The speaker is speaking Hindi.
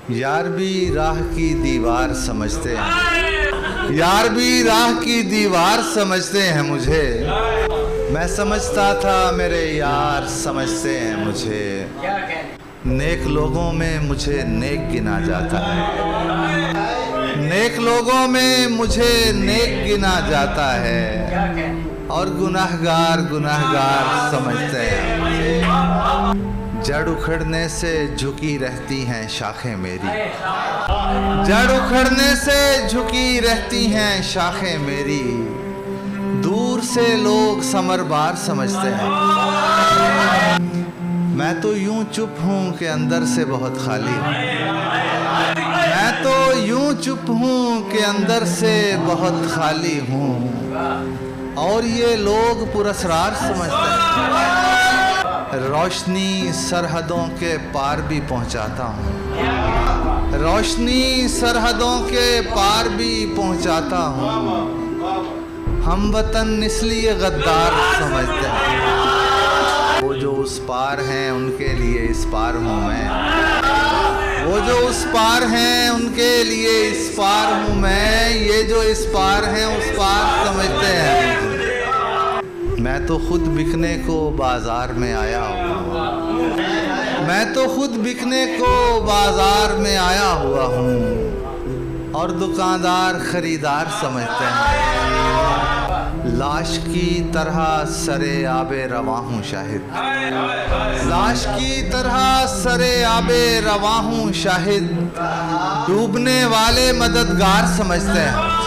यार भी राह की दीवार समझते हैं, यार भी राह की दीवार समझते हैं मुझे। मैं समझता था मेरे यार समझते हैं मुझे। नेक लोगों में मुझे नेक गिना जाता है, नेक लोगों में मुझे नेक गिना जाता है, और गुनाहगार गुनाहगार समझते हैं मुझे। जड़ उखड़ने से झुकी रहती हैं शाखें मेरी, जड़ उखड़ने से झुकी रहती हैं शाखें मेरी। दूर से लोग समरबार समझते हैं, मैं तो यूं चुप हूं कि अंदर से बहुत खाली हूं। मैं तो यूं चुप हूं कि अंदर से बहुत खाली हूं, और ये लोग पुरस्कार समझते हैं। रोशनी सरहदों के पार भी पहुंचाता हूं, रोशनी सरहदों के पार भी पहुंचाता हूं। हम वतन इसलिए गद्दार समझते हैं, वो जो उस पार हैं उनके लिए इस पार हूँ मैं। वो जो उस पार हैं उनके लिए इस पार हूँ मैं। ये जो इस पार हैं उस पार समझते हैं। मैं तो खुद बिकने को बाजार में आया हुआ, मैं तो खुद बिकने को बाजार में आया हुआ हूँ, और दुकानदार खरीदार समझते हैं। लाश की तरह सरे आबे रवा हूँ शाहिद, लाश की तरह सरे आबे रवा हूँ शाहिद। डूबने वाले मददगार समझते हैं।